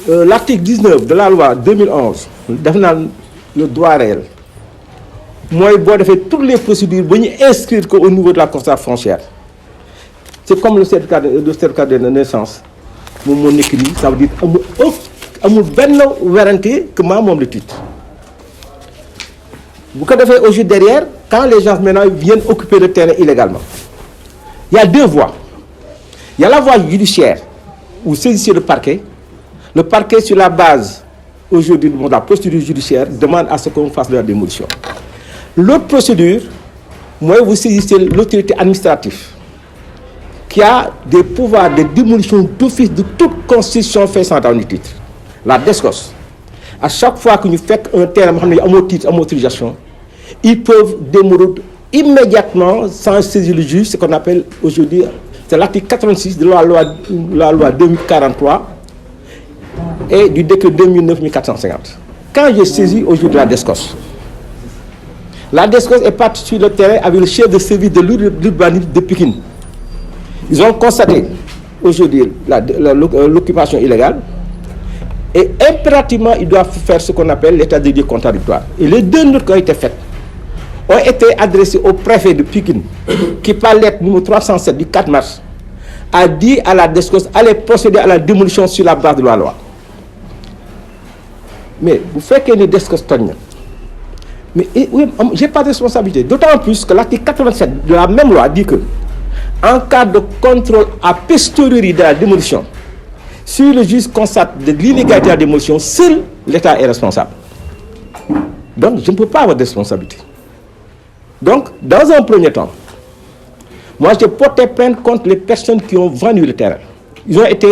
l'article 19 de la loi 2011 def naan le droit réel mooy boo defee toutes les procédures ba ñu inscrire ko au niveau de la constatation foncière c'est comme le certificat de naissance moom moo nekk nii ça veut dire amul benn werante que moom le titre bu ko defee aujourd'hui derrière quand les gens maintenant viennent occuper le terrain illégalement il y a deux voies. Il y a la voie judiciaire où saisissez le parquet sur la base aujourd'hui de la procédure judiciaire demande à ce qu'on fasse la démolition. L'autre procédure, moi vous saisissez l'autorité administrative qui a des pouvoirs de démolition d'office de toute constitution faisant dans le titre. La DSCOS. À chaque fois que nous faisons un terrain à titre, à autorisation, ils peuvent démolir immédiatement sans saisir le juge, ce qu'on appelle aujourd'hui, c'est l'article 86 de la loi 2043 et du décret 2009-1450. Quand j'ai saisi aujourd'hui la DSCOS est partie sur le terrain avec le chef de service de l'urbanisme de Pékin. Ils ont constaté aujourd'hui l'occupation illégale et impérativement ils doivent faire ce qu'on appelle l'état de lieu contradictoire. Et les deux notes qui ont été faites ont été adressés au préfet de Pékin qui par lettre numéro 307 du 4 mars a dit à la DSCOS d'aller procéder à la démolition sur la base de la loi. Mais vous faites que les DSCOS tognent. Mais oui, j'ai pas de responsabilité. D'autant plus que l'article 87 de la même loi dit que en cas de contrôle a posteriori de la démolition, si le juge constate de l'illégalité de la démolition, seul l'État est responsable. Donc je ne peux pas avoir de responsabilité. Donc, dans un premier temps, moi j'ai porté plainte contre les personnes qui ont vendu le terrain. Ils ont été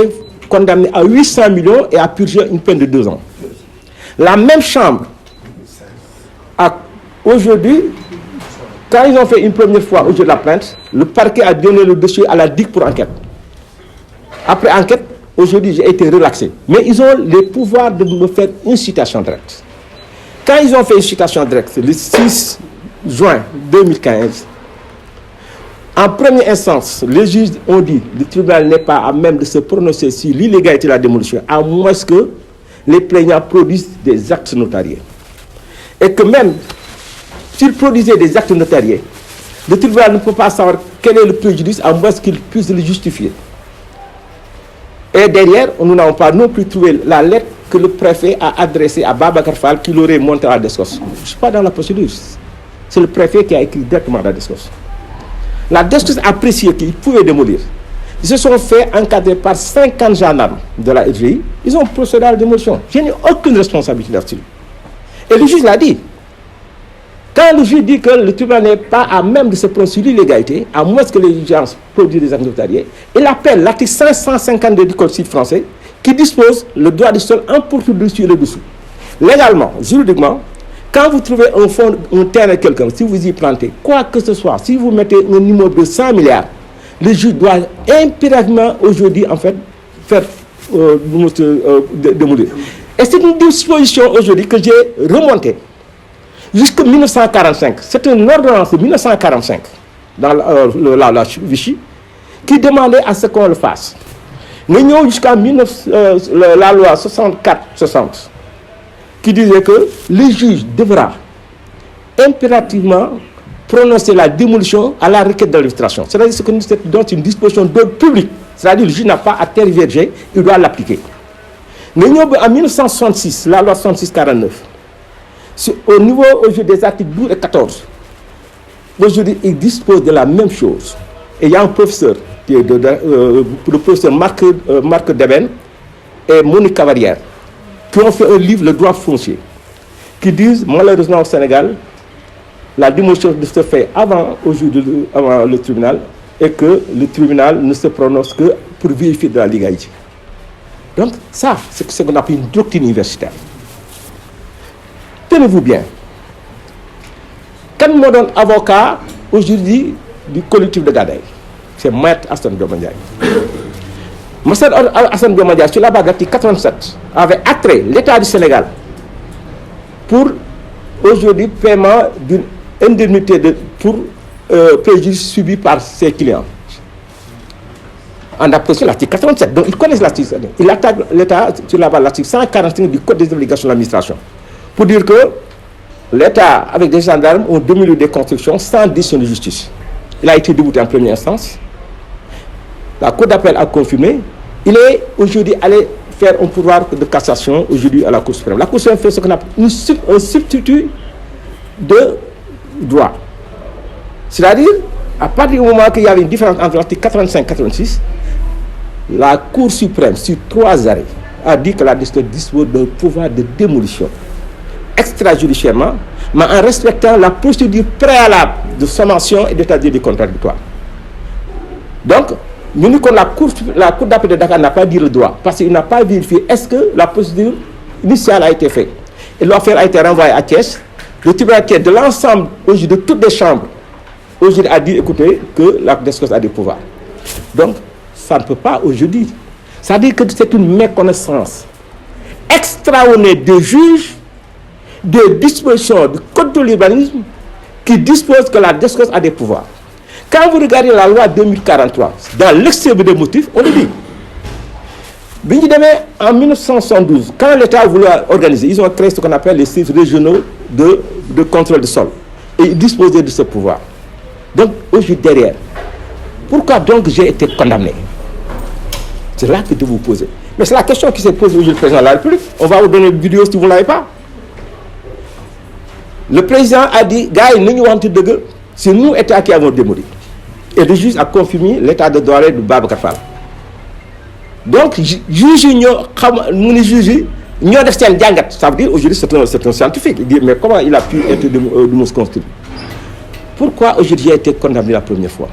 condamnés à 800 millions et à purger une peine de 2 ans. La même chambre, aujourd'hui, quand ils ont fait une première fois au jeu de la plainte, le parquet a donné le dossier à la DIC pour enquête. Après enquête, aujourd'hui j'ai été relaxé. Mais ils ont les pouvoirs de me faire une citation directe. Quand ils ont fait une citation directe, le 6 juin 2015, en première instance, les juges ont dit que le tribunal n'est pas à même de se prononcer sur l'illégalité de la démolition, à moins que les plaignants produisent des actes notariés. Et que même s'ils produisaient des actes notariés, le tribunal ne peut pas savoir quel est le préjudice, à moins qu'il puisse le justifier. Et derrière, nous n'avons pas non plus trouvé la lettre que le préfet a adressée à Babacar Fall qui l'aurait montré à la DSCOS. Je ne suis pas dans la procédure. C'est le préfet qui a écrit directement à la DSCOS. La DSCOS a apprécié qu'ils pouvaient démolir. Ils se sont fait encadrer par 50 gendarmes de la FGI. Ils ont procédé à la démolition. Je n'ai aucune responsabilité là-dessus. Et le juge l'a dit. Quand le juge dit que le tribunal n'est pas à même de se prononcer sur l'illégalité, à moins que les gens produisent des actes notariés, il appelle l'article 552 du Code civil français qui dispose le droit du sol en pour dessus et le dessous. Légalement, juridiquement, quand vous trouvez un terrain quelqu'un, si vous y plantez, quoi que ce soit, si vous mettez un immeuble de 100 milliards, le juge doit impérativement aujourd'hui en fait faire démolir. Et c'est une disposition aujourd'hui que j'ai remontée jusqu'en 1945. C'est une ordonnance de 1945 dans la Vichy qui demandait à ce qu'on le fasse. Nous avons jusqu'en la loi 64-60 qui disait que le juge devra impérativement prononcer la démolition à la requête de l'administration. C'est-à-dire que nous sommes dans une disposition d'ordre public. C'est-à-dire que le juge n'a pas à tergiverser, il doit l'appliquer. Nous avons en 1966, la loi 66-49, au niveau aujourd'hui des articles 12 et 14, aujourd'hui il dispose de la même chose. Et il y a un professeur, qui est le professeur Marc Deben et Monique Cavalière, qui ont fait un livre, Le droit foncier, qui disent malheureusement au Sénégal, la démolition se fait avant le tribunal et que le tribunal ne se prononce que pour vérifier de la légalité. Donc ça, c'est ce qu'on appelle une doctrine universitaire. Tenez-vous bien. Quand on donne avocat aujourd'hui du collectif de Gadaye, c'est Maître Assane Dioma Ndiaye. Maître Assane Dioma Ndiaye, sur la base de l'article 87, avait attrait l'État du Sénégal pour aujourd'hui paiement d'une indemnité pour préjudice subi par ses clients. en application de l'article 87. Donc, ils connaissent l'article. Il attaque l'État sur la base de l'article 145 du Code des obligations de l'administration. Pour dire que l'État, avec des gendarmes, ont démoli des constructions sans décision de justice. Il a été débouté en première instance. La Cour d'appel a confirmé. Il est aujourd'hui allé faire un pouvoir de cassation aujourd'hui à la Cour suprême. La Cour suprême fait ce qu'on appelle un substitut de droit. C'est-à-dire, à partir du moment qu'il y avait une différence entre l'article 85 et 86, la Cour suprême, sur 3 arrêts, a dit que la DSCOS dispose d'un pouvoir de démolition extrajudiciairement, mais en respectant la procédure préalable de sommation et d'état-de contradictoire. Donc, nous disons que la Cour d'appel de Dakar n'a pas dit le droit, parce qu'il n'a pas vérifié est-ce que la procédure initiale a été faite. Et l'affaire a été renvoyée à Thiès. Le tribunal de l'ensemble, de toutes les chambres, aujourd'hui a dit, écoutez, que la DSCOS a des pouvoirs. Donc, ça ne peut pas aujourd'hui. Ça veut dire que c'est une méconnaissance extraordinaire des juges des dispositions du Code de l'urbanisme qui dispose que la DSCOS a des pouvoirs. Quand vous regardez la loi 2043, dans l'extérieur des motifs, on le dit. En 1972, quand l'État a voulu organiser, ils ont créé ce qu'on appelle les services régionaux de contrôle du sol. Et ils disposaient de ce pouvoir. Donc, aujourd'hui, derrière, pourquoi donc j'ai été condamné? C'est là que je vous poser. Mais c'est la question qui s'est posée aujourd'hui le président de la République. On va vous donner une vidéo si vous ne l'avez pas. Le président a dit, gars, c'est nous, État, qui avons démoli. Et le juge a confirmé l'état de droit de Babacar Fall. Donc, juge, ça veut dire aujourd'hui c'est un scientifique. Il dit, mais comment il a pu être de conscrire? Pourquoi aujourd'hui j'ai été condamné la première fois?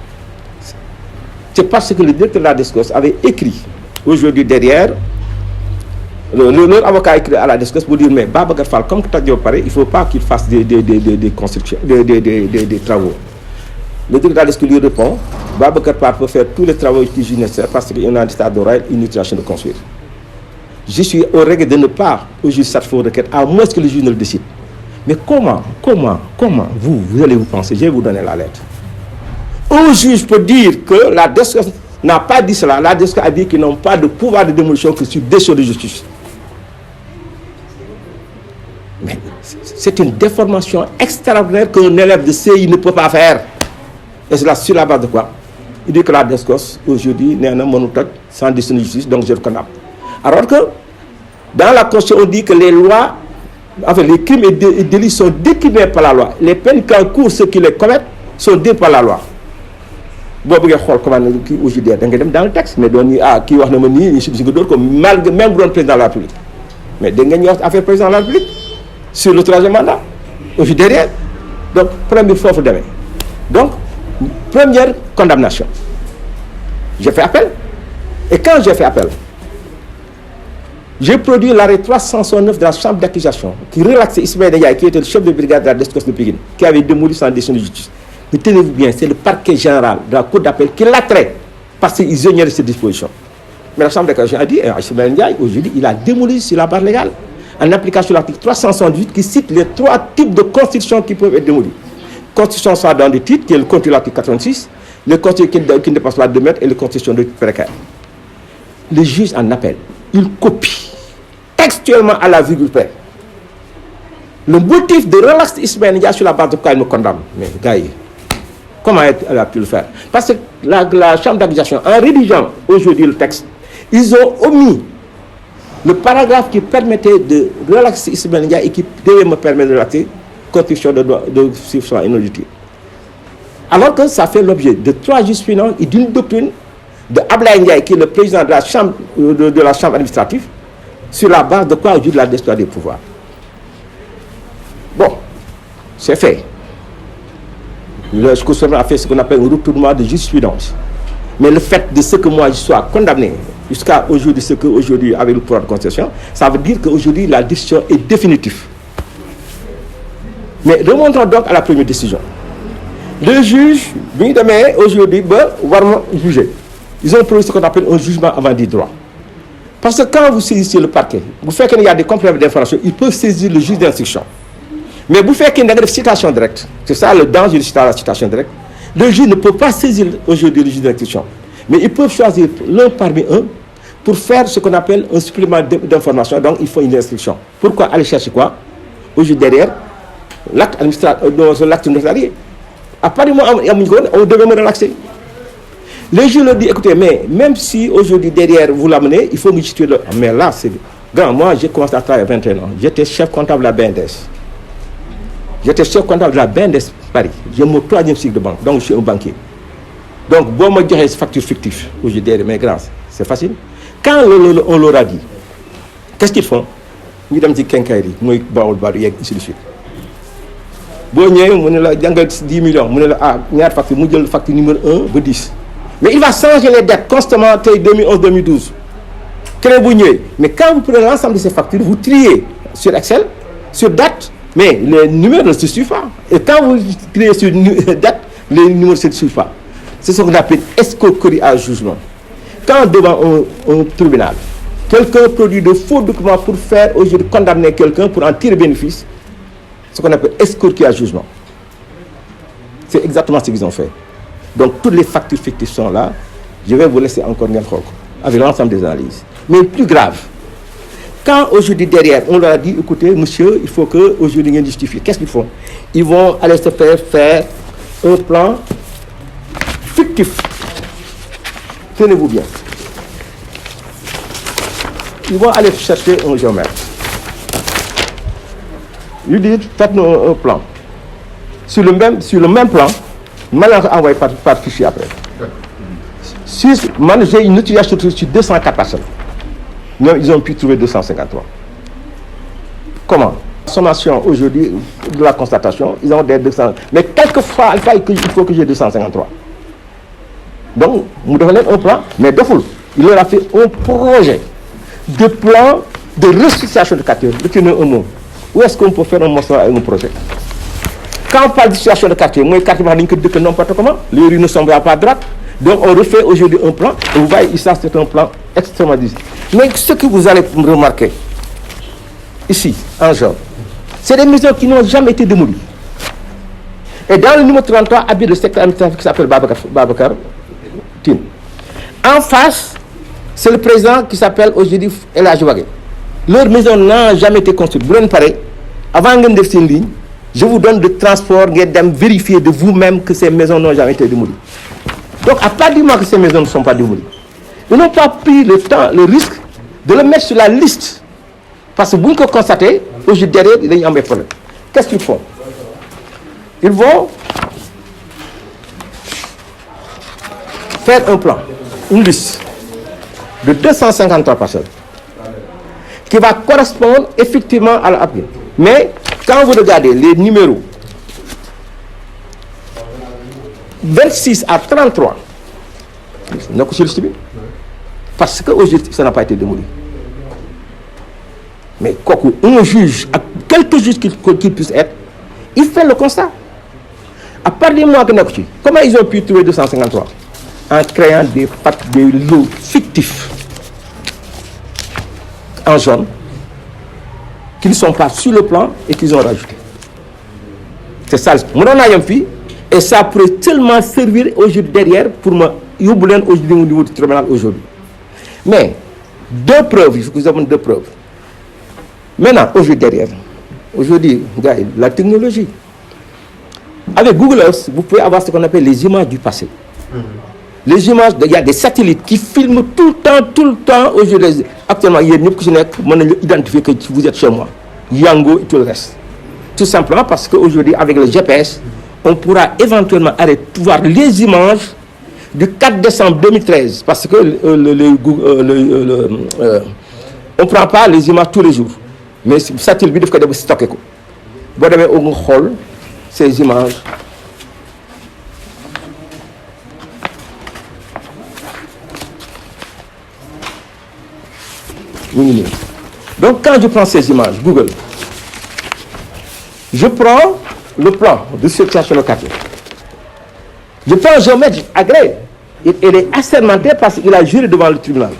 C'est parce que le directeur de la DSCOS avait écrit aujourd'hui derrière, leur avocat a écrit à la DSCOS pour dire, mais Babacar Fall, comme tu as dit au pareil, il ne faut pas qu'il fasse des constructions, des travaux. Le directeur de la DSCOS lui répond, Babacar Fall peut faire tous les travaux qui sont nécessaires parce qu'il y a un état d'oreille, une utilisation de construire. Je suis au règle de ne pas aujourd'hui cette fausse requête, à moins que le juge ne le décide. Mais comment vous allez vous penser? Je vais vous donner la lettre. Un juge peut dire que la DSCOS n'a pas dit cela. La DSCOS a dit qu'ils n'ont pas de pouvoir de démolition que sur décision de justice. Mais c'est une déformation extraordinaire qu'un élève de CI ne peut pas faire. Et c'est là sur la base de quoi? Il dit que la DSCOS aujourd'hui n'est un monotone sans décision de justice, donc je le condamne. Alors que dans la Constitution, on dit que les lois, enfin les crimes et délits sont déclinés par la loi. Les peines qu'encourent ceux qui les commettent sont décrits par la loi. Vous pouvez voir comment aujourd'hui dans le texte, mais qui wax na ma ni ci comme même le président de la République. Mais da nga ñu wax affaire président de la République sur le troisième mandat. Aujourd'hui derrière. Donc première fois demain. Donc première condamnation. J'ai fait appel. Et quand j'ai fait appel, j'ai produit l'arrêt 369 de la chambre d'accusation qui relaxait Ismaël Ndiaye, qui était le chef de brigade de la DSCOS de Pikine, qui avait démoli sans décision de justice. Mais tenez-vous bien, c'est le parquet général de la Cour d'appel qui l'a traité parce qu'ils ignoraient ces dispositions. Mais la chambre d'accusation a dit, Ismaël Ndiaye, aujourd'hui, il a démoli sur la base légale, en application de l'article 368 qui cite les 3 types de constructions qui peuvent être démolies. Construction soit dans des titres, qui est le contenu de l'article 86, le contenu qui ne dépasse pas 2 mètres et le construction de précaire. Le juge en appel, il copie textuellement à la virgule près le motif de relaxer Ismaël Ndiaye sur la base de quoi il me condamne. Mais gars, comment elle a pu le faire? Parce que la chambre d'accusation, en rédigeant aujourd'hui le texte, ils ont omis le paragraphe qui permettait de relaxer Ismaël Ndiaye et qui devait me permettre de relaxer construction de substance inauditive. Alors que ça fait l'objet de 3 jurisprudences et d'une doctrine de Ablaye Ndiaye, qui est le président de la chambre, de la chambre administrative, sur la base de quoi aujourd'hui la DSCOS des pouvoirs. Bon, c'est fait. Le Conseil a fait ce qu'on appelle un retournement de jurisprudence. Mais le fait de ce que moi je sois condamné jusqu'à aujourd'hui, ce qu'aujourd'hui avec le pouvoir de concession, ça veut dire qu'aujourd'hui la décision est définitive. Mais remontons donc à la première décision. Le juge, aujourd'hui, va juger. Ils ont produit ce qu'on appelle un jugement avant du droit. Parce que quand vous saisissez le parquet, vous faites qu'il y a des compléments d'information, ils peuvent saisir le juge d'instruction. Mais vous faites qu'il y a une citation directe. C'est ça le danger de la citation directe. Le juge ne peut pas saisir aujourd'hui le juge d'instruction. Mais ils peuvent choisir l'un parmi eux pour faire ce qu'on appelle un supplément d'information. Donc, il faut une instruction. Pourquoi aller chercher quoi? Aujourd'hui, derrière, l'acte administratif, l'acte notarié. À partir du moment où on devait me relaxer. Les juges leur disent, écoutez, mais même si aujourd'hui, derrière, vous l'amenez, il faut me situer le... Mais là, c'est... Grand, moi, j'ai commencé à travailler à 21 ans. J'étais chef comptable de la BNDES. J'étais chef comptable de la BNDES Paris. J'ai mon 3e cycle de banque. Donc, je suis un banquier. Donc, bon, moi, je dirais facture fictive. Aujourd'hui, derrière, mais grand, c'est facile. Quand on leur a dit, qu'est-ce qu'ils font? Ils disent que c'est ainsi de suite. Si on a 10 millions, on a une facture numéro 1, 10. Mais il va changer les dates constamment 2011-2012. Mais quand vous prenez l'ensemble de ces factures, vous triez sur Excel, sur date, mais les numéros ne se suivent pas. Et quand vous triez sur date, les numéros ne se suivent pas. C'est ce qu'on appelle escroquerie à jugement. Quand devant un tribunal, quelqu'un produit de faux documents pour faire aujourd'hui condamner quelqu'un pour en tirer bénéfice, ce qu'on appelle escroquerie à jugement. C'est exactement ce qu'ils ont fait. Donc toutes les factures fictives sont là. Je vais vous laisser encore bien avec l'ensemble des analyses. Mais le plus grave, quand aujourd'hui derrière, on leur a dit, écoutez, monsieur, il faut que aujourd'hui ils justifient. Qu'est-ce qu'ils font? Ils vont aller se faire un plan fictif. Tenez-vous bien. Ils vont aller chercher un géomètre. Ils disent, faites-nous un plan. Sur le même plan, maintenant envoyé par fichier après. J'ai une utilisation sur 204 personnes. Ils ont pu trouver 253. Comment? Sommation aujourd'hui de la constatation, ils ont des 200. Mais quelquefois, il faut que j'ai 253. Donc, nous devons un plan, mais de foule. Il leur a fait un projet de plan de restitution de quartier. Retenez un mot. Où est-ce qu'on peut faire un morceau avec un projet? Quand on parle de situation de quartier, moi, quartier, que n'importe comment, les rues ne sont pas à droite. Donc, on refait aujourd'hui un plan. Et vous voyez, ici, c'est un plan extrêmement difficile. Mais ce que vous allez remarquer, ici, en jaune, c'est des maisons qui n'ont jamais été démolies. Et dans le numéro 33, habite le secteur administratif qui s'appelle Babacar Tine. En face, c'est le président qui s'appelle aujourd'hui El Hadjouagé. Leur maison n'a jamais été construite. Vous voulez pareil, avant de faire une ligne, je vous donne de transport, vérifier de vous-même que ces maisons n'ont jamais été démolies. Donc, à partir du moment que ces maisons ne sont pas démolies, ils n'ont pas pris le temps, le risque de le mettre sur la liste. Parce que vous le constatez, aujourd'hui derrière, il y a un problème. Qu'est-ce qu'ils font? Ils vont faire un plan, une liste de 253 personnes qui va correspondre effectivement à l'appui. Mais quand vous regardez les numéros 26 à 33, parce qu'aujourd'hui, ça n'a pas été démoli. Mais un juge, quelques juges qu'il puisse être, il fait le constat. À partir du moment que comment ils ont pu trouver 253? En créant des lots fictifs en jaune qui ne sont pas sur le plan et qu'ils ont rajouté. C'est ça. Et ça pourrait tellement servir aujourd'hui derrière pour me yoboulen aujourd'hui au niveau du tribunal aujourd'hui. Mais deux preuves, il faut que nous avons deux preuves. Maintenant, aujourd'hui derrière, aujourd'hui, la technologie. Avec Google Earth, vous pouvez avoir ce qu'on appelle les images du passé. Les images, il y a des satellites qui filment tout le temps. Aujourd'hui, actuellement, il y a une qui identifier que vous êtes chez moi. Yango et tout le reste. Tout simplement parce qu'aujourd'hui, avec le GPS, on pourra éventuellement voir les images du 4 décembre 2013. Parce que on ne prend pas les images tous les jours. Mais le satellite, il faut stocker. Vous avez au hall ces images. Donc quand je prends ces images, Google, je prends le plan de situation locataire. Je prends un géomètre agréé. Il est assermenté parce qu'il a juré devant le tribunal.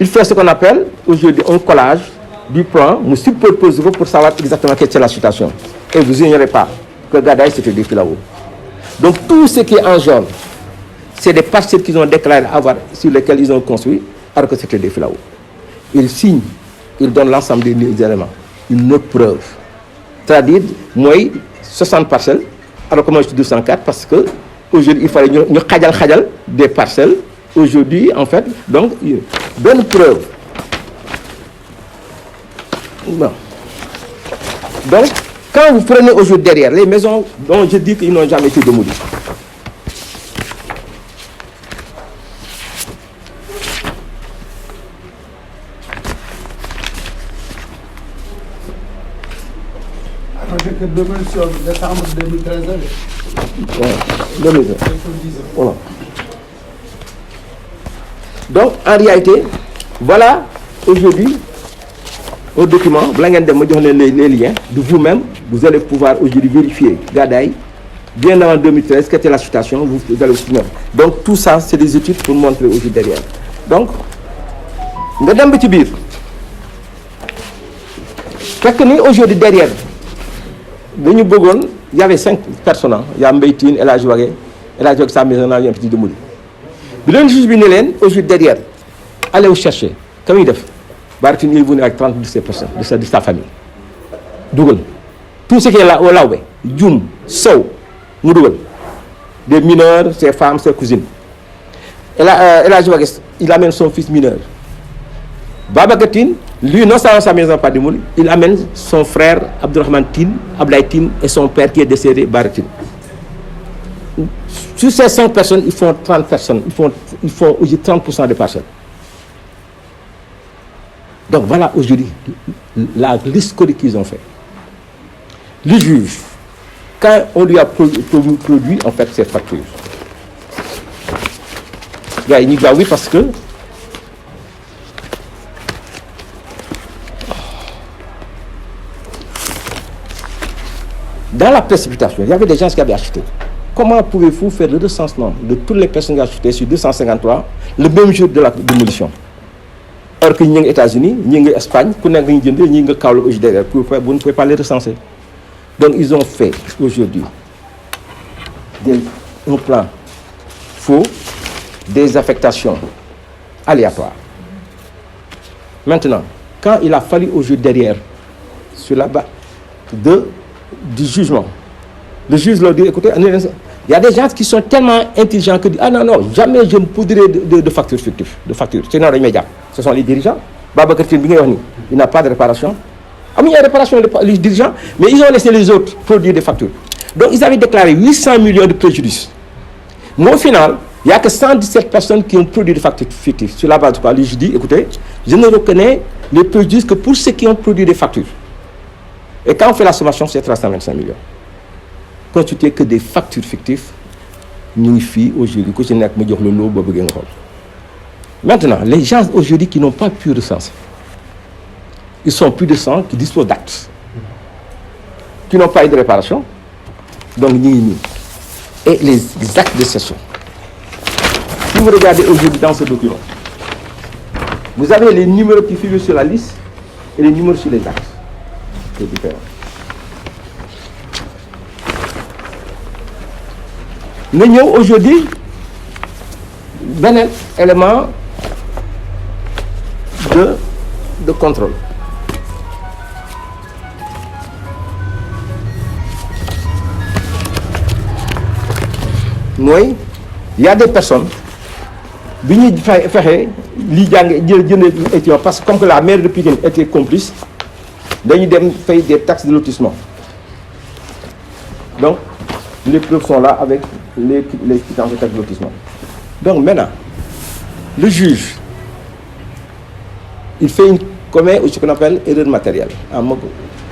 Il fait ce qu'on appelle aujourd'hui un collage du plan, nous superposons pour savoir exactement quelle est la situation. Et vous ignorez pas que Gadaï c'était depuis là-haut. Donc tout ce qui est en jaune, c'est des parcelles qu'ils ont déclaré avoir, sur lesquelles ils ont construit, alors que c'était des filao. Ils signent, ils donnent l'ensemble des éléments. Une autre preuve. C'est-à-dire, moi, 60 parcelles, alors que moi je suis 204, parce que aujourd'hui, il fallait nous khadjal des parcelles. Aujourd'hui, en fait, donc, bonne preuve. Bon. Donc, quand vous prenez aujourd'hui derrière les maisons dont je dis qu'ils n'ont jamais été démolies, que démolition décembre 2013. Voilà. Donc, en réalité, voilà, aujourd'hui, au document, les liens, de vous-même, vous allez pouvoir aujourd'hui vérifier, Gadaï, bien avant 2013, quelle était la situation, vous allez vous souvenir. Donc, tout ça, c'est des études pour montrer aujourd'hui derrière. Donc, Madame Betibir, aujourd'hui derrière, il y avait 5 personnes. Il y a Mbeytine, elle a joué sa maison, il y a un petit démoli. Le juge Binelen, aujourd'hui derrière, allez vous chercher. Comment il fait? Bartine est venu avec 30 de ces personnes, de sa famille. Dougal. Tout ce qui est là, au Laoué, Djoum, Sow, Moudougal. Des mineurs, ses femmes, ses cousines. Elle a joué, il amène son fils mineur. Baba Gatine, lui, non seulement sa maison pas démolie, il amène son frère Abdurrahman Tine, Ablaï Tine et son père qui est décédé, Baratine. Sur ces 5 personnes, ils font 30 personnes, ils font aujourd'hui 30% des personnes. Donc voilà aujourd'hui la liste qu'ils ont fait. Le juge, quand on lui a produit en fait ces factures, il dit oui parce que dans la précipitation, il y avait des gens qui avaient acheté. Comment pouvez-vous faire le recensement de toutes les personnes qui ont acheté sur 253 le même jour de la démolition? Or que nous, États-Unis, nous, Espagne, vous ne pouvez pas les recenser. Donc ils ont fait aujourd'hui un plan faux, des affectations aléatoires. Maintenant, quand il a fallu aujourd'hui derrière, sur la base du jugement, le juge leur dit, écoutez, il y a des gens qui sont tellement intelligents que disent, ah non, jamais je me poudrerai de factures fictives, de factures. C'est non immédiat. Ce sont les dirigeants. Babacar Tine, il n'a pas de réparation. Il y a réparation les dirigeants, mais ils ont laissé les autres produire des factures. Donc ils avaient déclaré 800 millions de préjudice. Mais au final, il n'y a que 117 personnes qui ont produit des factures fictives. Sur la base de quoi je dis, écoutez, je ne reconnais les préjudices que pour ceux qui ont produit des factures. Et quand on fait la sommation, c'est 325 millions. Constitué que des factures fictives, nous filles aujourd'hui, que je n'ai pas le lot. Maintenant, les gens aujourd'hui qui n'ont pas pu recenser, ils sont plus de 100 qui disposent d'actes, qui n'ont pas eu de réparation, donc et les actes de cession. Si vous regardez aujourd'hui dans ce document, vous avez les numéros qui figurent sur la liste et les numéros sur les actes. C'est différent. Nous avons aujourd'hui un élément de contrôle. Moi, il y a des personnes qui parce que comme que la maire de Pikine était complice, ils fait des taxes de lotissement. Donc, les preuves sont là avec les quittances de taxes de lotissement. Donc maintenant, le juge, il fait ce qu'on appelle erreur matérielle. En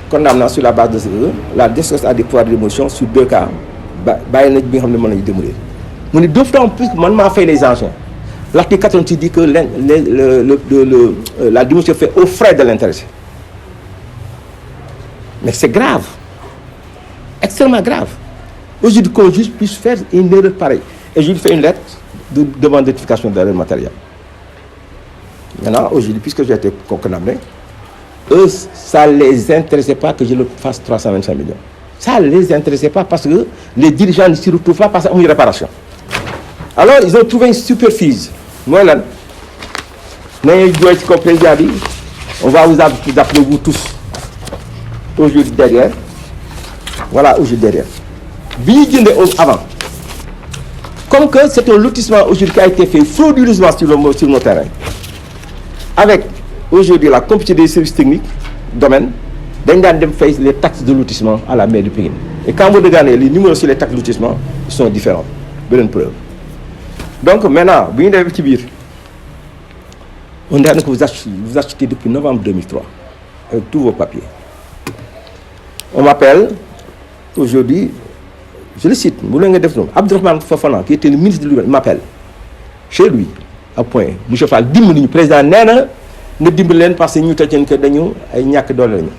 condamnant sur la base de ces erreurs, la décence à des pouvoirs de démolition sur 2 cas. Deux fois en plus, moi, m'a fait les engins. L'article 86 dit que la démolition fait aux frais de l'intéressé. Mais c'est grave, extrêmement grave. Aujourd'hui, qu'un juge puisse faire une erreur pareille. Et je lui fais une lettre de demande d'identification d'erreur matérielle. Maintenant, aujourd'hui, puisque j'ai été condamné, eux, ça ne les intéressait pas que je le fasse 325 millions. Ça ne les intéressait pas parce que les dirigeants ne s'y retrouvent pas parce qu'ils ont une réparation. Alors ils ont trouvé une superfise mooy lan nañuy jooy ci kaw président bi on va vous appeler vous tous aujourd'hui derrière voilà aujourd'hui derrière bi ñu jëndee avant comme que c'est un lotissement aujourd'hui qui a été fait frauduleusement sur nos terrains avec aujourd'hui la compétition des services techniques domaine dañ daan dem fay les taxes de lotissement à la mairie de Pikine et quand vous regardez les numéros sur les taxes de lotissement ils sont différents beneen preuve donc maintenant bu ñu demee ci biir on dirait que vous achetez depuis novembre 2003 avec tous vos papiers on m'appelle aujourd'hui je le cite bu la nga def noonu Abdourahmane Fofana qui était le ministre de l'Urbanisme m'appelle chez lui à point monsieur Fall dimbali ñu président nee na nga dimbali leen parce que ñu tëj que dañu ay ñàkk doole lañu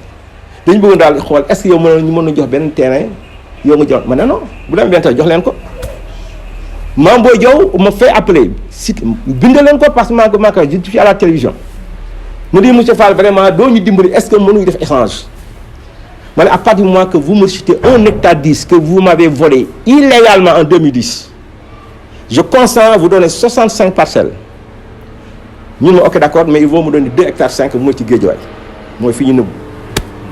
dañu bëgg daal xool est-ce que yow mën na jox benn terrain yow nga jox ma ne non bu leen benn jox leen ko Mame Boye Diao ma fait appeler si bind leen ko parce que maa ko je suis à la télévision mu di monsieur Fall vraiment doo ñu dimbali est-ce que mënuñu def échange ma ne à partir du moment que vous me citez 1 hectare 10 que vous m'avez volé illégalement en 2010 je consens à vous donner 65 parcelles ñun ma ok d'accord mais ils vont me donner 2 hectares 5 mooy ci Guédiawaye mooy fi ñu nëbbu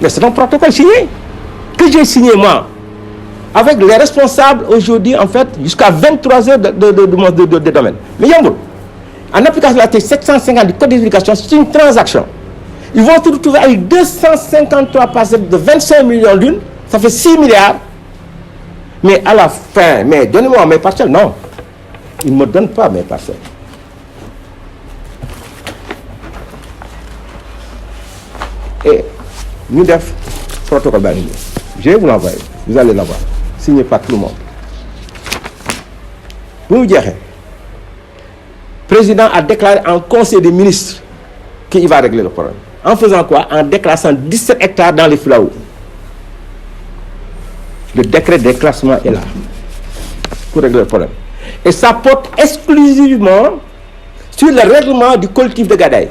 mais c'est un protocole signé que j'ai signé moi avec les responsables aujourd'hui en fait jusqu'à 23 heures de domaine mais yombul en application de l'article 750 du code d'éducation c'est une transaction ils vont se retrouver avec 253 parcelles de 25 millions l'une ça fait 6 milliards mais à la fin mais donnez-moi mes parcelles non ils ne me donnent pas mes parcelles et ñu def protocole baa ngi nii je vais vous l'envoyer vous allez l'avoir signé par tout le monde bu mu jeexee président a déclaré en conseil des ministres qu'il va régler le problème en faisant quoi en déclassant 17 hectares dans les Filao le décret de déclassement est là pour régler le problème et ça porte exclusivement sur le règlement du collectif de Gadaye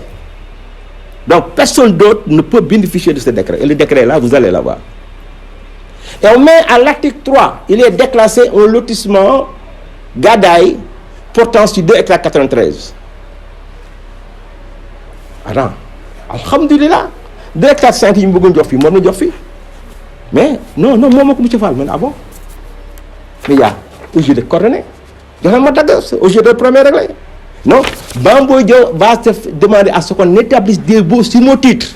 donc personne d'autre ne peut bénéficier de ce décret et le décret est là vous allez l'avoir et on met à l'article 3 il est déclassé un lotissement Gadaye portant sur 2 hectares 93 attends alhamdulillah 2 hectares 5 yi ñu bëggoon jox fii moom la jox fii mais non non moom moo ko monsieur Fall man ah bon mais y a OGD coordonné jox ma dagg OGD premier réglé non Mame Boye Diao va se demander à ce qu'on établisse des baux sur mon titre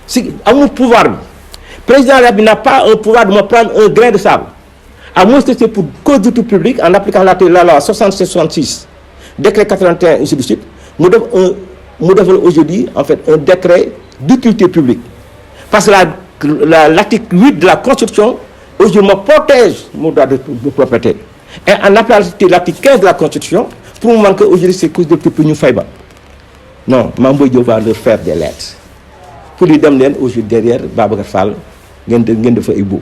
si amul pouvoir bi président de la République n'a pas un pouvoir de me prendre un grain de sable à moins que c'est pour cause d'utilité publique en appliquant la loi 67-66 décret 81 ainsi de suite mu defal aujourd'hui en fait un décret d'utilité publique parce que l'article 8 de la Constitution aujourd'hui me protège mon droit de propriété et en appliquant l'article 15 de la Constitution pour mu manquer aujourd'hui c'est cause d'utilité publique ñu fay ba non Mame Boye Diao va leur faire des lettres pour lui dem leen aujourd'hui derrière Babacar Fall ngeen def ay beau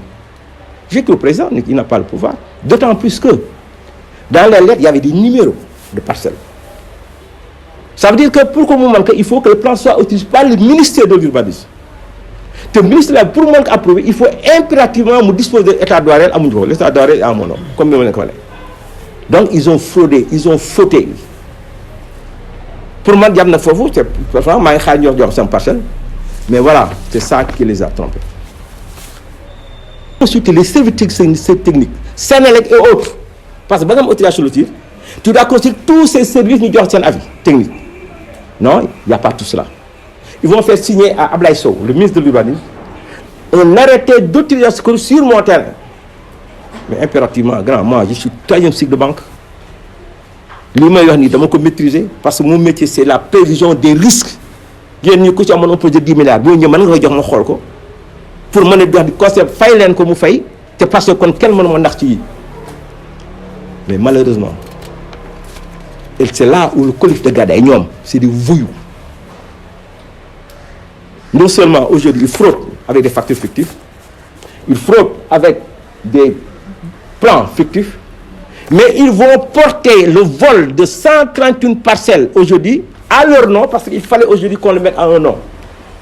j'ai que le président il n'a pas le pouvoir d'autant plus que dans les lettres il y avait des numéros de parcelles ça veut dire que pour que mu manque il faut que le plan soit autorisé par le ministère de l'urbanisme te ministre la pour mu manque approuver il faut impérativement mu disposer de état droit réel amuñu ko l'état droit réel est en mon nom comme ni ma leen ko waxee donc ils ont fraudé ils ont fauté pour man jàpp na foofu c'est parfois maa ngi xaar ñu jox sama parcelle mais voilà c'est ça qui les a trompés. Ensuite les services techniques Sénélec et autres parce que ba nga am autorisation de tir tu dois consulter tous ces services ñu jox seen avis technique non il y a pas tout cela ils vont faire signer à Ablaye Sow le ministre de l'urbanisme un arrêté d'autorisation sur mon terrain mais impérativement grand moi je suis troisième cycle de banque li may wax nii dama ko maîtriser parce que mon métier c'est la prévision des risques yéen ñi ku ci amoon un projet de 10 milliards boo ñëwee mën nga jox ma xool ko pour mën a jox di conseil fay leen ko mu fay te parce que kon kenn mënu ma ndax ci yi mais malheureusement et c'est là où le collectif de Gadaye ñoom c'est des voyous non seulement aujourd'hui ils fraudent avec des factures fictives ils fraudent avec des plans fictifs mais ils vont porter le vol de 131 parcelles aujourd'hui à leur nom parce qu'il fallait aujourd'hui qu'on le mette à un nom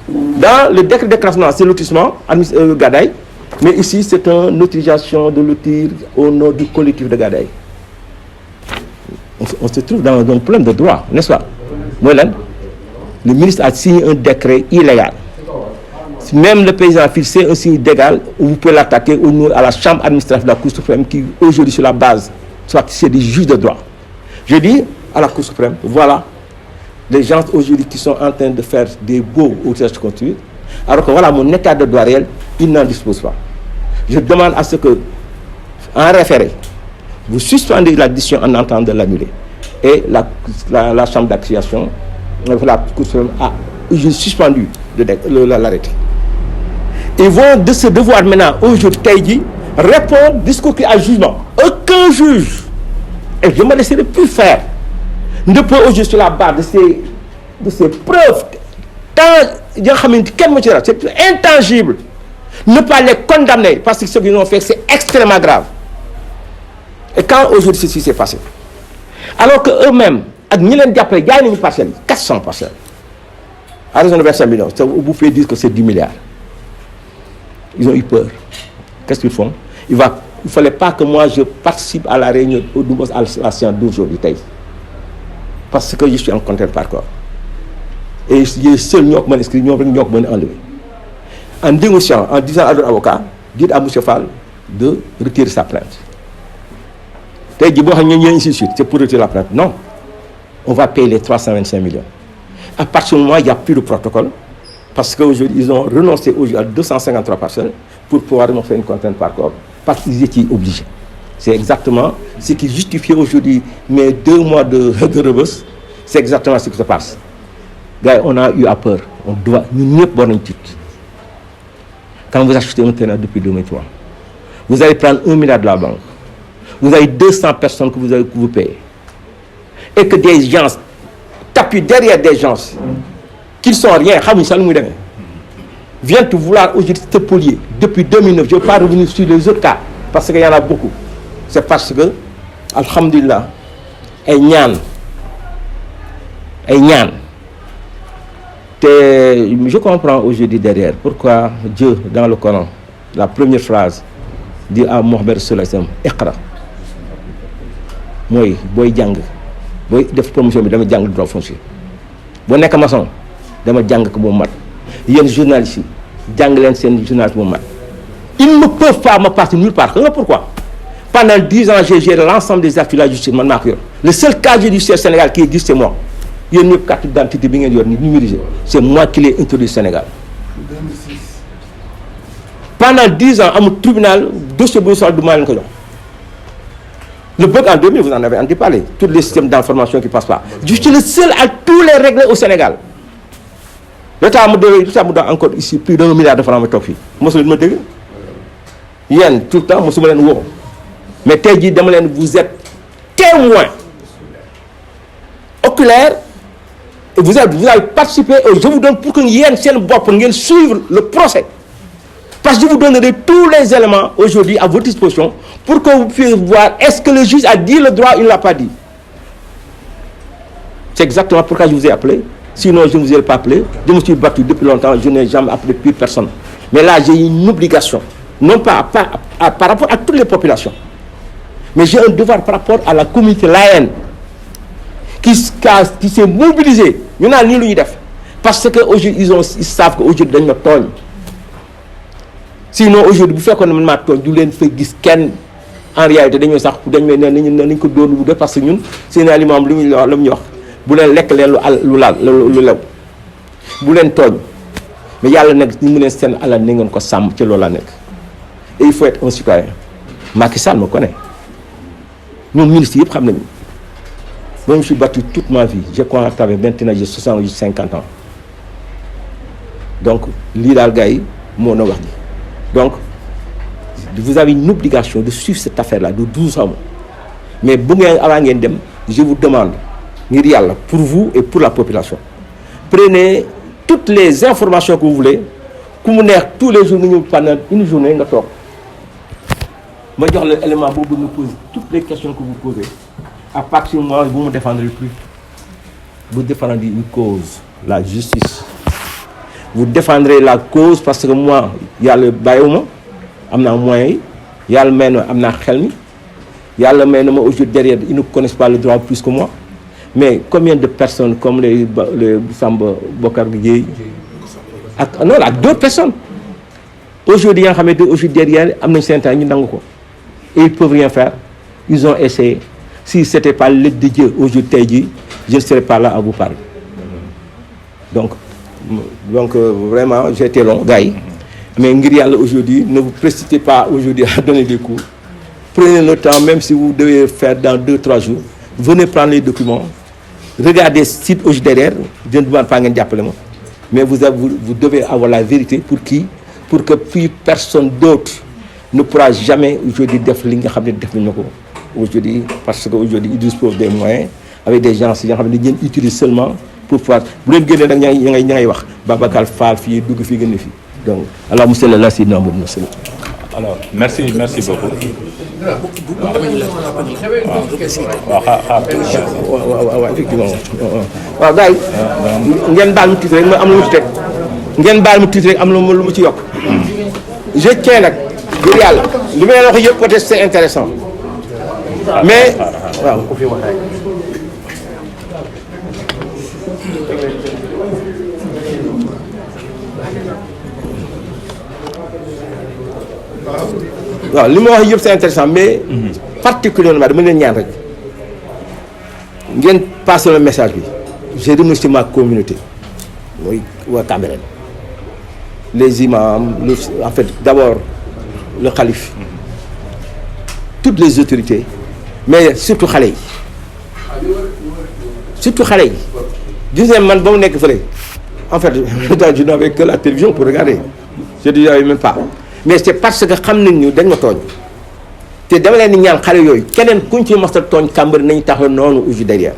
dans le décret de déclassement c'est lotissement Gadaye mais ici c'est une autorisation de lotir au nom du collectif de Gadaye on se trouve dans un problème de droit, n'est-ce pas? Mooy lan le ministre a signé un décret illégal. Même le paysan fil, c'est un signe légal où vous pouvez l'attaquer à la chambre administrative de la Cour suprême qui aujourd'hui sur la base, soit c'est des juges de droit. Je dis à la Cour suprême, voilà les gens aujourd'hui qui sont en train de faire des baux au texte construit, alors que voilà mon état de droit réel, ils n'en disposent pas. Je demande à ce que, en référé, vous suspendez la décision en entendant de l'annuler. Et la chambre d'accusation, la Cour suprême a suspendu l'arrêté. Ils vont de ce devoir maintenant, aujourd'hui, répondre, discuter à jugement. Aucun juge, et je me laisserai plus faire, ne peut aujourd'hui sur la base de ces preuves, c'est intangible, ne pas les condamner parce que ce qu'ils ont fait, c'est extrêmement grave. Et quand aujourd'hui ceci s'est passé, alors qu'eux-mêmes, avec 400 parcelles, à raison de 25 millions, vous pouvez dire que c'est 10 milliards. Ils ont eu peur. Qu'est-ce qu'ils font? Il ne fallait pas que moi je participe à la réunion au Doumos à la séance d'aujourd'hui. Parce que je suis en contrainte par corps. Et les seuls qui m'ont inscrit, qui m'ont enlevé. En négociant, en disant à l'avocat, dites à M. Fall de retirer sa plainte. C'est pour retirer la plainte. Non. On va payer les 325 millions. À partir du moment où il n'y a plus de protocole, parce qu'aujourd'hui, ils ont renoncé à 253 parcelles pour pouvoir faire une contrainte par corps, parce qu'ils étaient obligés. C'est exactement ce qui justifie aujourd'hui mes 2 mois de rebus. C'est exactement ce qui se passe. Gars, on a eu à peur. On doit, nous sommes bonnes titre. Quand vous achetez un terrain depuis 2003, vous allez prendre 1 milliard de la banque. Vous avez 200 personnes que vous payez. Et que des gens tapent derrière des gens qui ne sont rien, viennent te vouloir aujourd'hui te polier. Depuis 2009, je ne vais pas revenir sur les autres cas, parce qu'il y en a beaucoup. C'est parce que, alhamdulillah, je comprends aujourd'hui derrière pourquoi Dieu, dans le Coran, la première phrase, dit à Mohamed sallallahu alayhi wa sallam, Iqra. Moi, boy jang, boy def promotion bi dama jang droit foncier. Bo nek maçon, dama jang ko bo mat. Yeen journalistes, jang len sen journaliste bo mat. Ils ne peuvent pas me passer nulle part. Pourquoi? Pendant 10 ans, j'ai géré l'ensemble des actes de la justice. Le seul cas judiciaire au Sénégal qui existe, c'est moi. Il y a une carte d'identité numérisée. C'est moi qui l'ai introduit au Sénégal. 2006. Pendant 10 ans, à mon tribunal, dossier de mal. Le bug en 2000, vous en avez entendu parler. Tous les systèmes d'information qui passent pas. Je suis le seul à tous les régler au Sénégal. L'État me donne encore ici plus d'1 milliard de francs. Tout le temps, mais vous êtes témoin oculaire et vous avez participé et je vous donne pour que vous suivre le procès. Parce que je vous donnerai tous les éléments aujourd'hui à votre disposition pour que vous puissiez voir est-ce que le juge a dit le droit ou il ne l'a pas dit. C'est exactement pourquoi je vous ai appelé. Sinon, je ne vous ai pas appelé. Je me suis battu depuis longtemps. Je n'ai jamais appelé plus personne. Mais là, j'ai une obligation. Non pas par rapport à toutes les populations. Mais j'ai un devoir par rapport à la communauté laïenne qui s'est mobilisée. Il y en a ni parce qu'aujourd'hui, ils savent qu'aujourd'hui, ils ont sinon, aujourd'hui, vous faites qu'on a fait en réalité, parce que nous, c'est un aliment vous leen lekk leen lu lew bu leen tooñ mais yàlla nag ñu mu leen seen alal ni ngeen ko sàmm ci loolu la nekk et il faut être un citoyen. Macky Sall me connaît ñoom ministres yëpp xam nañu moi je me suis battu toute ma vie j'ai commencé avec 21 ans j'ai 50 ans donc lii daal gars yi moo na wax ji donc vous avez une obligation de suivre cette affaire là de 12 ans mais bu ngeen avant ngeen dem je vous demande pour vous et pour la population. Prenez toutes les informations que vous voulez, tous les jours, pendant une journée, je vais l'élément pour vous me poser toutes les questions que vous posez. À partir du moment où vous ne me défendrez plus, vous défendrez une cause, la justice. Vous défendrez la cause parce que moi, il y a le baillon, il y a le moyen, il y a le mène, il y a le yàlla may na ma aujourd'hui derrière ils ne connaissent pas le droit plus que moi mais combien de personnes comme les Samba Bokar Gueye ak non ak d'autres personnes aujourd'hui yi nga xamante aujourd'hui derrière am nañ seen temps ñu nangu ko et ils peuvent rien faire ils ont essayé si c'était pas l'aide de Dieu aujourd'hui tey jii je ne serais pas là à vous parler donc vraiment j'ai été long gars yi mais ngir yàlla aujourd'hui ne vous précipitez pas aujourd'hui à donner des cours prenez le temps même si vous devez faire dans 2-3 jours venez prendre les documents regardez site aujourd'hui derrière je ne demande pas ngeen jàppale ma mais vous devez avoir la vérité pour que plus personne d'autre ne pourra jamais aujourd'hui def li nga xam ne def nañu ko aujourd'hui parce que aujourd'hui ils disposent des moyens avec des gens yi nga xam ne dañu leen utilise seulement pour pouvoir bu leen génnee nag ña ngay wax Babacar Fall fii dugg fii gën a fii donc allahumma salli ala sayyidina Muhammad. Alors merci beaucoup. waaw effectivement waaw gars yi ngeen baal mu tuuti rek ma am lu mu ci teg ngeen baal mu tuuti rek am lu mu ci yokk je tiens nag ngir yàlla li ma leen wax yëpp peut-être c'est intéressant mais waaw ku fi wax rek waaw li ma wax yëpp c'est intéressant mais particulièrement dama leen ñaan rek ngeen passer le message bi je remercie ma communauté mooy waa Cambérène les imams en fait d'abord le khalife toutes les autorités mais surtout xale yi gis ngeen man ba mu nekk fële en fait je n'avais que la télévision pour regarder je ne savais même pas mais c'est parce que xam nañ ñu dañ ma tooñ te dama leen di ñaan xale yooyu keneen kuñ ci mas a tooñ Cambérène nañu taxaw noonu aujourd'hui derrière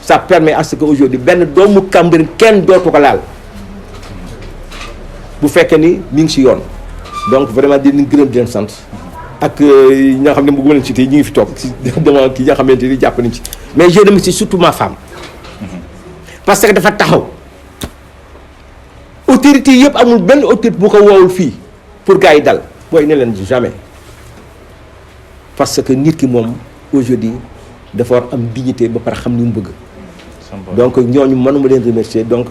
ça permet à ce que aujourd'hui benn doomu Cambérène kenn dootu ko laal bu fekkee ni mi ngi ci yoon donc vraiment di leen gërëm di leen sant ak ñi nga xam ne bëgguma leen cité ñu ngi fi toog ci dama kii nga xamante ni jàpp nañ ci mais je remercie surtout ma femme parce que dafa taxaw autorité yëpp amul benn autorité bu ko woowul fii pour gars yi dal booy ne leen jamais parce que nit ki moom aujourd'hui dafa war am dignité ba pare xam ni mu bëgg donc ñooñu mënuma leen remercier donc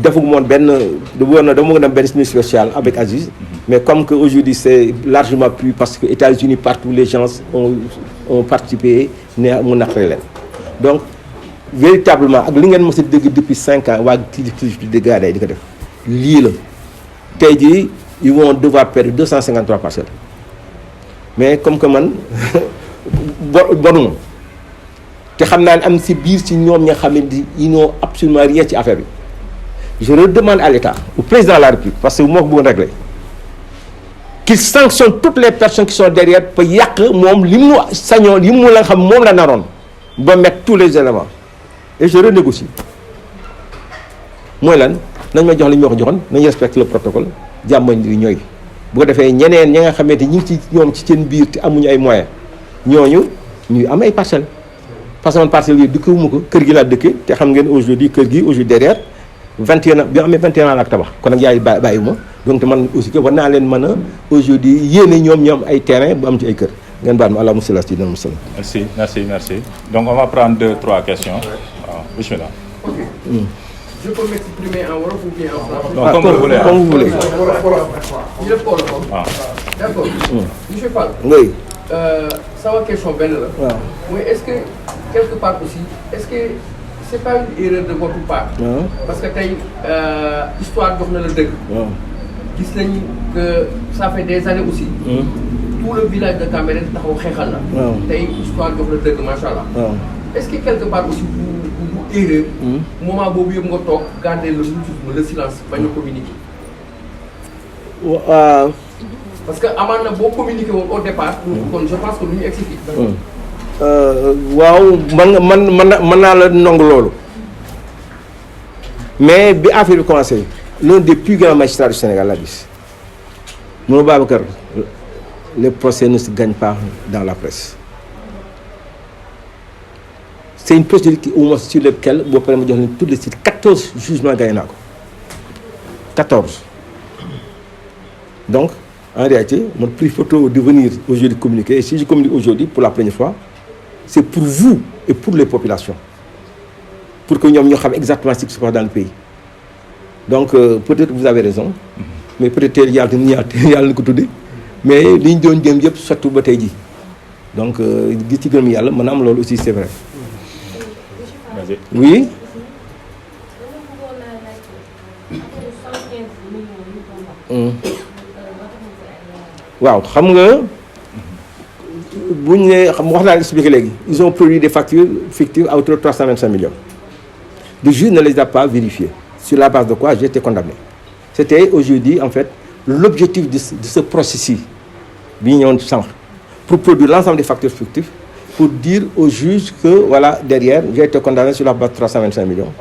defagu moon benn dama mën a benn spécial avec Aziz mais comme que aujourd'hui c'est largement plus parce que États-Unis partout les gens ont participé ne mu naqare leen donc véritablement ak li ngeen mos a dégg depuis 5 ans waa kilif di gaaday di ko def lii la tey jii ils vont devoir perdre 253 parcelles mais comme que man bonuma te xam naa ne am si biir ci ñoom ña xam ne ils n'ont absolument rien ci affaire bi je redemande à l'État au président de la République parce que moo ko bëggoon régler qu'il sanctionne toutes les personnes qui sont derrière pour yàq moom li mu sañoon li mu la xam moom la naroon ba mettre tous les éléments et je renégocie mooy lan nañ ma jox li ñu wax joxoon nañu respecte le protocole jàmbañ li ñooy bu ko defee ñeneen ñi nga xamante ñi ngi ci ñoom ci seen biir te amuñu ay moyens ñooñu ñuy am ay parcelles parce que man parcelles yi dëkkewuma ko kër gi laa dëkkee te xam ngeen aujourd'hui kër gi aujourd'hui derrière 21 ans bi amee 21 ans la ak tabax kon nag yaay bàyyiwuma donc te man aussi que war naa leen mën a aujourd'hui yéene ñoom ay terrain bu am ci ay kër ngeen baal ma allahumma salli ala sayyidina Muhammad. Merci donc on va prendre 2-3 questions waaw bismillah. Ok. Je peux m'exprimer en wolof ou bien en français? Non, comme vous voulez. Comme vous voulez. ñu def ko Ah. D'accord. Monsieur Fall. Oui. Sama question benn la. waaw. mooy est-ce que quelque part aussi est-ce que c'est pas une erreur de votre part? parce que tey histoire jox na la dëgg. waaw. gis nañ que ça fait des années aussi. tout le village de Cambérène taxaw xeexal la. waaw. tey histoire jox la dëgg macha allah. waaw. est-ce que quelque part aussi bu erreur. moment boobu yëpp nga toog garder le mutisme le silence bañ a communiquer. waaw. parce que amaan na boo communiqué woon au départ. kon je pense que lu ñu expliqué. waaw mën naa la nangu loolu mais bi affaire bi commencé l'un des plus grands magistrats du Sénégal laa gis moom Babacar les procès ne se gagnent pas dans la presse c'est une procédure qui au moins sur lequel boo paree ma jox leen tous les sites 14 jugements gagné naa ko 14 donc En réalité, mon prix photo de venir aujourd'hui communiquer, et si je communique aujourd'hui pour la première fois, c'est pour vous et pour les populations. Pour que nous sachions exactement ce qui se passe dans le pays. Donc, peut-être vous avez raison, mais peut-être il y a un coup de mais ligne de Ndiem yep surtout bataille. Donc, madame aussi c'est vrai. Oui. Waaw xam nga buñ ne xam wax naa expliqué léegi ils ont produit des factures fictives à hauteur de 325 millions. Le juge ne les a pas vérifiées. Sur la base de quoi j'ai été condamné. C'était aujourd'hui en fait l'objectif de ce processus pour produire l'ensemble des factures fictives pour dire au juge que voilà derrière j'ai été condamné sur la base de 325 millions.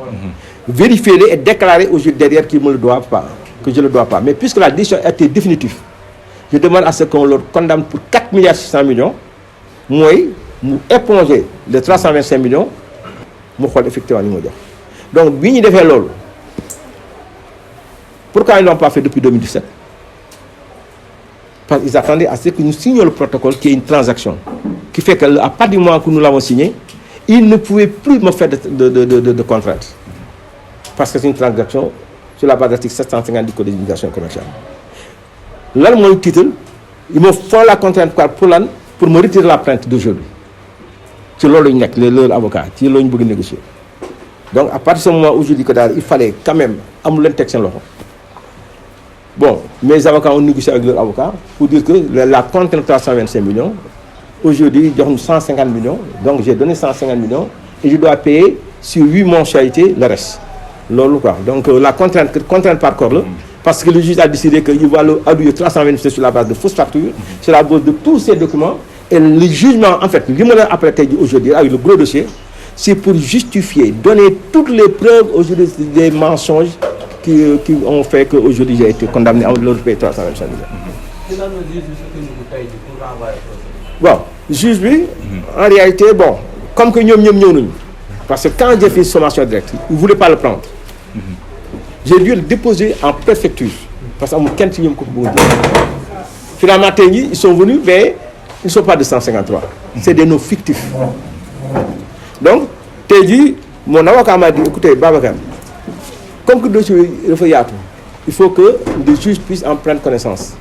Vérifier-les et déclarer au juge derrière qu'ils me le doivent pas, que je ne le dois pas. Mais puisque la décision a été définitive, je demande à ce qu'on leur condamne pour 4 milliards 600 millions, moi, nous éponger les 325 millions, nous allons effectivement nous dire. Donc, bien ils fait l'eau. Pourquoi ils ne l'ont pas fait depuis 2017? Parce qu'ils attendaient à ce que nous signions le protocole qui est une transaction. Qui fait qu'à partir du moment que nous l'avons signé, ils ne pouvaient plus me faire de contraintes. Parce que c'est une transaction sur la base de l'article 750 du Code de l'immigration commerciale. Là, mon titre, ils me font la contrainte pour me retirer la plainte d'aujourd'hui. C'est là leur avocat, c'est là qu'ils négocier. Donc, à partir de ce moment où je dis qu'il fallait quand même amener texte. Bon, mes avocats ont négocié avec leur avocat pour dire que la contrainte de 325 millions, aujourd'hui, ils donnent 150 millions. Donc, j'ai donné 150 millions et je dois payer sur 8 mensualités le reste. Donc, la contrainte par corps, là, parce que le juge a décidé qu'il va adouer 320 millions sur la base de fausses factures, sur la base de tous ces documents. Et le jugement, en fait, le jugement apprêté aujourd'hui avec le gros dossier, c'est pour justifier, donner toutes les preuves aujourd'hui des mensonges qui ont fait qu'aujourd'hui j'ai été condamné à leur payer 325 millions. Bon, le juge, lui, en réalité, bon, comme que nous, parce que quand j'ai fait une sommation directe, il ne voulait pas le prendre. J'ai dû le déposer en préfecture. Parce que finalement, ils sont venus, mais ils ne sont pas de 153. C'est des noms fictifs. Donc, mon avocat m'a dit, écoutez, Babacar, comme que le dossier est fait, il faut que le juge puisse en prendre connaissance.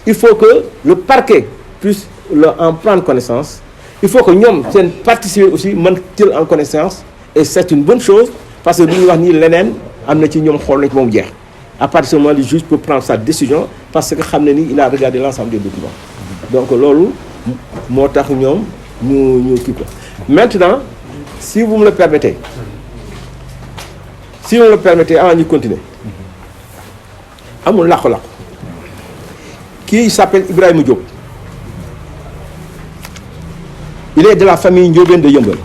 Il faut que le parquet puisse en prendre connaissance. Il faut que nous participions aussi en connaissance. Et c'est une bonne chose parce que nous avons l'ENN, à partir de ce moment, le juge peut prendre sa décision parce qu'il a regardé l'ensemble des documents. Donc, maintenant, si vous me le permettez, avant de continuer, qui s'appelle Ibrahim Diop. Il est de la famille Ndiobène de Yeumbeul.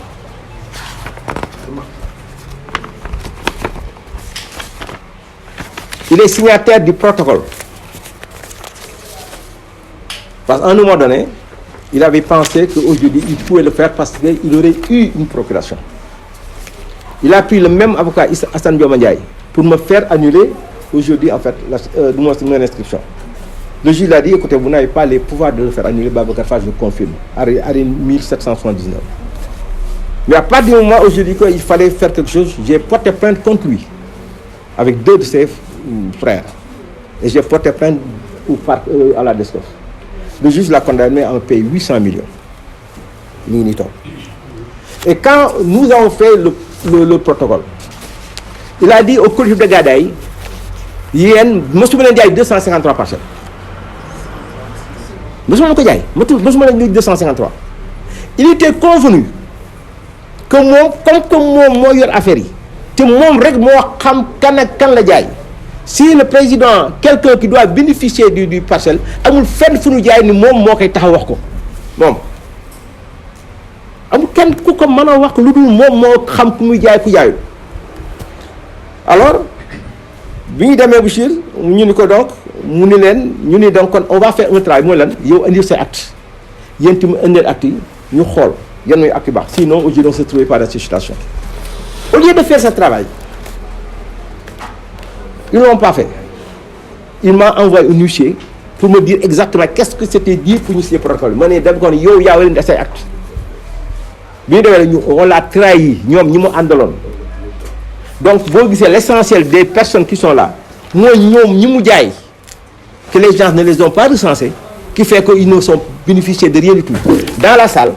Il est signataire du protocole. Parce qu'à un moment donné, il avait pensé qu'aujourd'hui, il pouvait le faire parce qu'il aurait eu une procuration. Il a pris le même avocat, Hassan Diomandjaï, pour me faire annuler aujourd'hui, en fait, mon inscription. Le juge a dit, écoutez, vous n'avez pas les pouvoirs de le faire annuler, Babacar Fall, je confirme, à 1779. Mais à partir du moment où je dis qu'il fallait faire quelque chose, j'ai porté plainte contre lui, avec 2 de ses frères. Et j'ai porté plainte à la DSCOF. Le juge l'a condamné à me payer 800 millions. Et quand nous avons fait le protocole, il a dit au collectif de Gadaï, il y a 253 parcelles. Il était convenu que moi, comme moi, j'ai affaire, si le président, quelqu'un qui doit bénéficier du parcelle, amul fenn fu ñu jaay ni mom mo koy taxaw wax ko mom amul kenn ku ko mëna wax lu dul mom mo xam ku muy jaay ku jaayul. Alors bi ñu démé Bouchir ñu ni ko donc mu ni len ñu ni donc on va faire un travail moy lan yow andi sa acte yeen tim andel acte ñu xol yan moy acte bax sinon aujourd'hui on se trouve pas dans cette situation. Au lieu de faire ce travail, ils ne l'ont pas fait. Il m'a envoyé un huissier pour me dire exactement qu'est-ce que c'était dit pour ñu signer protocole ma ne dem kon yow yaa leen def say acte bi ñu demee ñu on l'a trahi ñoom ñi mu àndaloon donc boo gisee l'essentiel des personnes qui sont là mooy ñoom ñi mu jaay que les gens ne les ont pas recensés qui fait qu'ils ne sont bénéficiés de rien du tout. Dans la salle,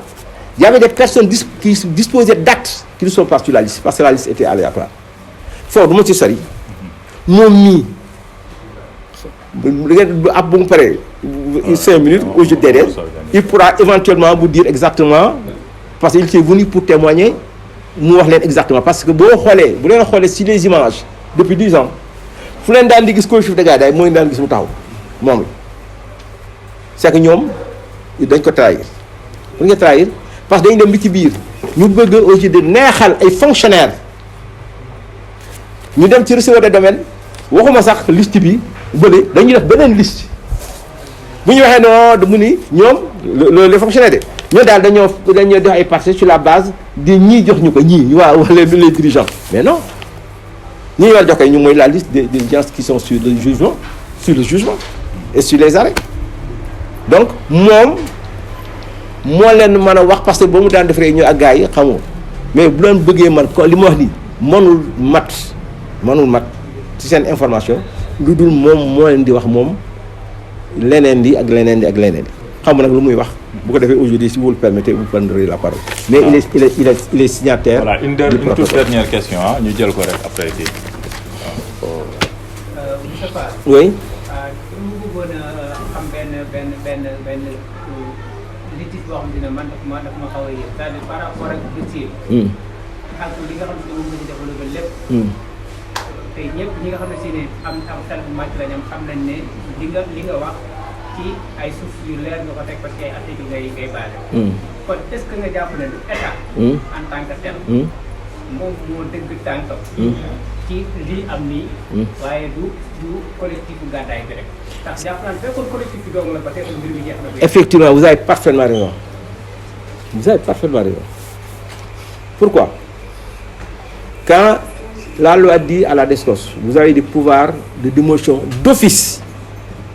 il y avait des personnes qui disposaient d'actes qui ne sont pas sur la liste parce que la liste était aléatoire. Fort, moi, c'est ça. Mon mi, à bon près, 5 minutes, au jeu derrière, il pourra éventuellement vous dire exactement, parce qu'il est venu pour témoigner, nous exactement. Parce que vous regardez si les images depuis 10 ans, vous avez dit que le chef de garde, moi, je suis dit c'est que ñoom dañ ko trahir bu ñu trahir parce que dañu dem bi ci biir ñu bëgg aussi de neexal ay fonctionnaires ñu dem ci receveur de domaine waxuma sax liste bi bële dañuy def beneen liste bu ñu waxee non mu ni ñoom les fonctionnaires de ñoo daal dañoo def ay parcelles sur la base de ñii jox ñu ko ñii ñu waa les dirigeants mais non ñi war jox ko ñu mooy la liste des gens qui sont sur le jugement et sur les arrêts. Donc moom moo leen mën a wax parce que ba mu daan def réunion ak gars yi xamoo mais bu doon bëggee man li ma wax nii mënul mat ci seen information lu dul moom moo leen di wax moom leneen di ak leneen di xam nga nag lu muy wax bu ko defee aujourd'hui si vous le permettez vous prendrez la parole. Mais il est signataire. Voilà une toute dernière question ah ñu jël ko rek après kii. Oui. benn litige boo xam ne man daf ma xaw a yéex c'est-à-dire par rapport ak dossier ak li nga xam ne moom la ñu développé lépp tey ñëpp ñi nga xam ne si ne am xel bu màcc lañ am xam nañ ne li nga wax ci ay sources yu leer nga ko teg parce que ay atte bi ngay basé kon est-ce que nga jàpp ne du état en tant que tel moom moo dëgg tànkam ci lii am nii waaye du collectif bu gàddaay bi rek. Effectivement, vous avez parfaitement raison. Pourquoi? Quand la loi dit à la DSCOS, vous avez des pouvoirs de démolition d'office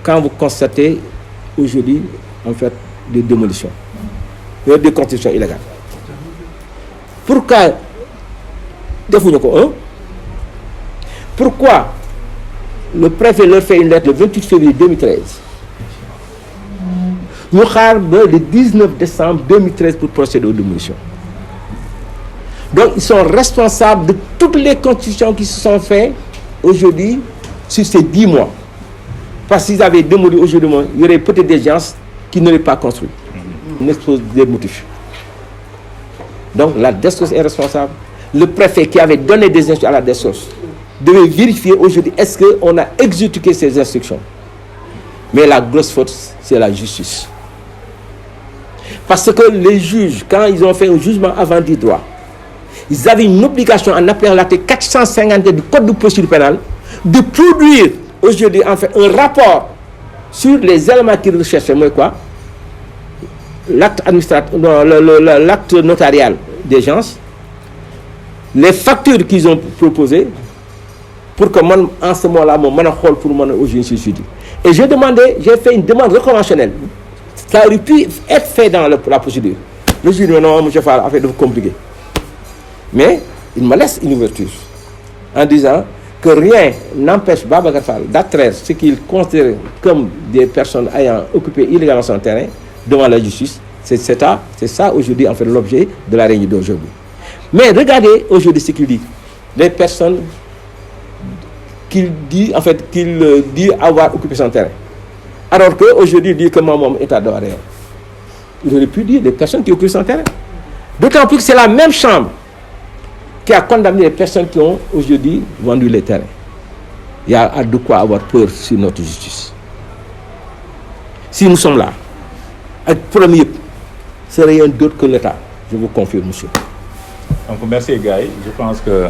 quand vous constatez aujourd'hui, en fait, des démolitions, des constructions illégales. Pourquoi defuñu ko un? Pourquoi le préfet leur fait une lettre le 28 février 2013 ñu xaar ba le 19 décembre 2013 pour procéder aux démolitions? Donc ils sont responsables de toutes les constructions qui se sont faites aujourd'hui sur ces 10 mois. Parce qu'ils avaient démoli aujourd'hui, il y aurait peut-être des gens qui n'auraient pas construit. On expose des motifs. Donc la DSCOS est responsable. Le préfet qui avait donné des instructions à la DSCOS devait vérifier aujourd'hui est-ce qu'on a exécuté ces instructions. Mais la grosse faute, c'est la justice. Parce que les juges, quand ils ont fait un jugement avant du droit, ils avaient une obligation en appelant l'article 450 du Code de procédure pénale de produire aujourd'hui en fait un rapport sur les éléments qu'ils recherchaient. Moi quoi? L'acte administratif, l'acte notarial des gens, les factures qu'ils ont proposées, pour que moi, en ce moment-là, mon manachol pour moi aujourd'hui je suis dit. Et j'ai fait une demande reconventionnelle. Ça aurait pu être fait dans la procédure. Le juge dit non, monsieur Fall, affaire de compliqué. Mais il me laisse une ouverture en disant que rien n'empêche Babacar Fall d'attraire ce qu'il considère comme des personnes ayant occupé illégalement son terrain devant la justice. C'est ça aujourd'hui en fait l'objet de la réunion d'aujourd'hui. Mais regardez aujourd'hui ce qu'il dit. Les personnes qu'il dit avoir occupé son terrain. Alors qu'aujourd'hui il dit que mon état de l'arrière. Il aurait pu dire des personnes qui occupent son terrain. D'autant plus que c'est la même chambre qui a condamné les personnes qui ont aujourd'hui vendu les terrains. Il y a de quoi avoir peur sur notre justice. Si nous sommes là, le premier, ce serait rien d'autre que l'État. Je vous confirme, monsieur. Donc merci Gaï. Je pense que